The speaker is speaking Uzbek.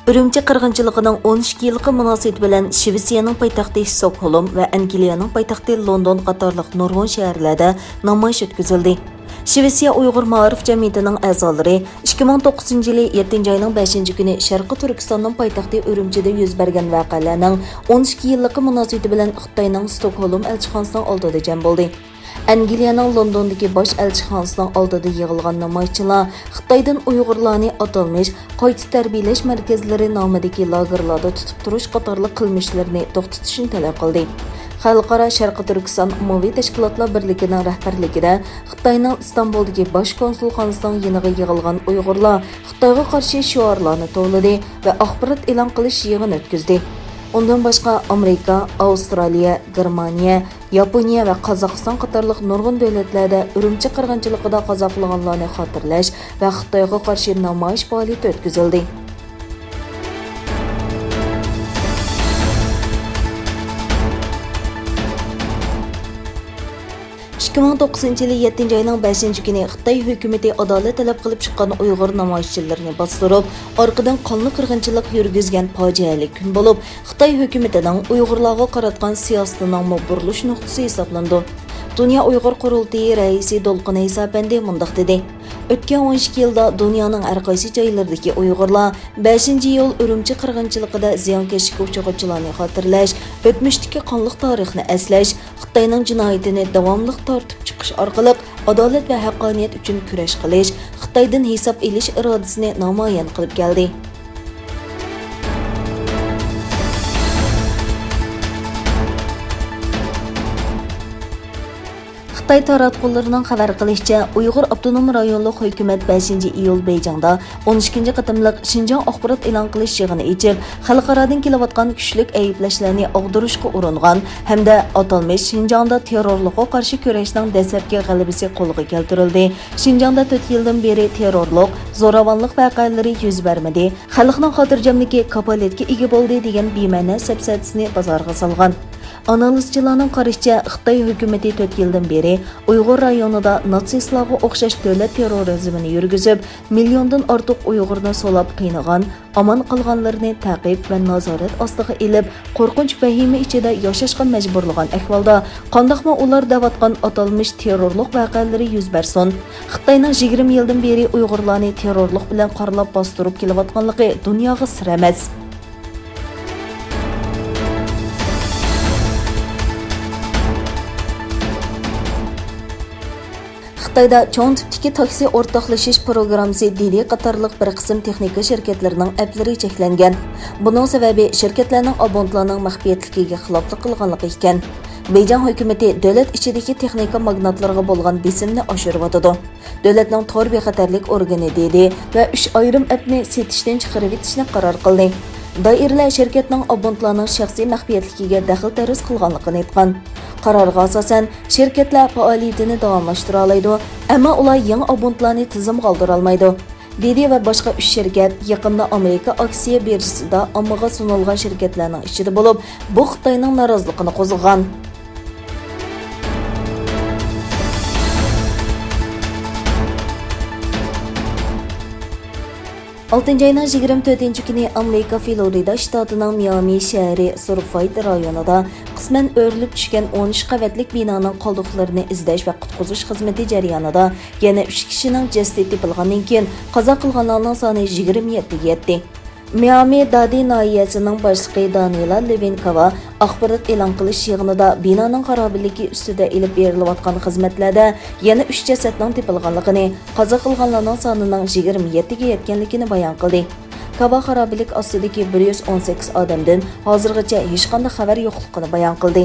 Ürümçi qirg'inchiligining 12 yillik munosabati bilan Shvetsiyaning poytaxti Stockholm va Angliyaning poytaxti London qatorliq nurg'un shaharlarda namoyish o'tkazildi. Shvetsiya Uyg'ur ma'rif jamiyatining a'zolari 2009 yili 7 oyning 5 kuni Sharqiy Turkistonning poytaxti Urumchida yuz bergan voqealarning 12 yillik munosabati bilan Xitoyning Stockholm elchixonasining oldida jam bo'ldi. Angliyaning Londondagi bosh elchixonasining oldida yig'ilgan namoyishchilar Xitoydan Uyg'urlarni atalmish qayta tarbiyalash markazlari nomidagi lagerlarda tutib turish qatorliq qilmishlarni to'xtatishni talab qildi. Xalqaro Sharqiy Turkiston umumviy tashkilotlar birligining rahbarligida Xitoyning Istanbuldagi bosh konsulxonasining yig'iniga yig'ilgan Uyg'urlar Xitoyga qarshi shiorlarni to'ladi va axborot e'lon qilish yig'ini o'tkazdi. Undan boshqa Amerika, Avstraliya, Germaniya, Yaponiya va Qozog'iston qatorliq nurg'un davlatlarda Urumchi qirg'inchiligida qazo qilganlarni xotirlash va Xitoyga qarshi namoyish faoliyati o'tkazildi. 2009 yili 7 oyning 5 kuni Xitoy hukumati adolat talab qilib chiqqan Uyg'ur namoyishchilarini bostirib, orqadan qonli qirg'inchilik yurgizgan fojiali kun bo'lib, Xitoy hukumatining Uyg'urlarga qaratgan siyosatining burilish nuqtasi hisoblandi. Dünya Uyg'ur qurultiyi raisi Dolqin Aysapandi mundaq dedi. O'tgan 12 yilda dunyoning har qaysi joylaridagi Uyg'urlar 5-iyul Urumchi qirg'inchiligida ziyonkashlikka uchraganlarni xotirlash, o'tmishdagi qonli tarixni eslash, Xitoyning jinoyatini davomli tortib chiqish orqali adolat va haqqoniyat uchun kurash qilish, Xitoydan hisob olish irodasini namoyon qilib keldi. Xitoy taratqullarining xabar qilishicha, Uyg'ur avtonom rayonlik hukumat 5-iyul Beyjingda 12-chi qatimliq Xinjiang axborot e'lon qilish yig'ini ichib, xalqarodan kelayotgan kuchlik ayblashlarni og'dirishga uringan hamda atalmish Xinjiangda terrorlikqa qarshi kurashning dastlabki g'alabasi qo'lga keltirildi. Xinjiangda 4 yildan beri terrorlik, zo'ravonlik voqealari yuz bermadi. Xalqning xotirjamligi kapolatga ega bo'ldi degan bema'ni safsatasini bozorga solgan. Analizchilarning qarashicha, Xitoy hukumati 4 yildan beri Uyg'ur rayonida natsistlarga o'xshash davlat terrorizmini yurgizib, milliondan ortiq Uyg'urni so'lab qiynagan, omon qolganlarni ta'qib va nazorat ostiga ilib, qo'rqinch vahima ichida yashashga majburlagan ahvolda, qandoqmi ular davatgan atalmish terrorlik voqealari yuz bersin. Xitoyning 20 yildan beri Uyg'urlarni terrorlik bilan qoralab bostirib kelayotganligi dunyoga sir emas. Xitoyda cho'ng tipdagi taksi o'rtoqlashish programmasi Didi qatorliq bir qism texnika shirkatlarining applari cheklangan. Buning sababi shirkatlarning abonentlarning maxfiyatligiga xiloflik qilganligi ekan. Beyjing hukumati davlat ichidagi texnika magnatlarga bo'lgan besimni oshirib-otadi. Davlatning tor bexatarlik organi Didi va 3 ayrim appni setishdan chiqarib etishni qaror qildi. Doiralar shirkatning abonentlarning shaxsiy maxfiyatligiga daxl-taruz qilganligini aytgan. Qarorga asosan shirkatlar faoliyatini davomlashtira oladi, ammo ular yangi abonentlarni tizimga oldira olmaydi. Didi va boshqa 3 shirkat yaqinda Amerika aksiya birjasida ommaga sunilgan shirkatlarning ichida bo'lib, bu Xitoyning noroziligini qo'zg'agan. Ayning 24 kuni Amerika Florida shtatining Miami shahri Surfside rayonida qisman o'rilib tushgan 13 qavatlik binoning qoldiqlarini izlash va qutqizish xizmati jarayonida yana 3 kishining jasadi topilgandan keyin qazo qilganlarning soni 27 ga yetdi. Miami Dadi nahiyasining boshlig'i Daniela Levinkova axborot e'lon qilish yig'inida binoning xarobaligi ustida ilib berilayotgan xizmatlarda yana 3 jasadning topilganligini, qazo qilganlarning sonining 27 ga yetganligini bayon qildi. Kava xarobalik ostidagi 118 odamdan hozirgacha hech qanday xabar yo'qligini bayon qildi.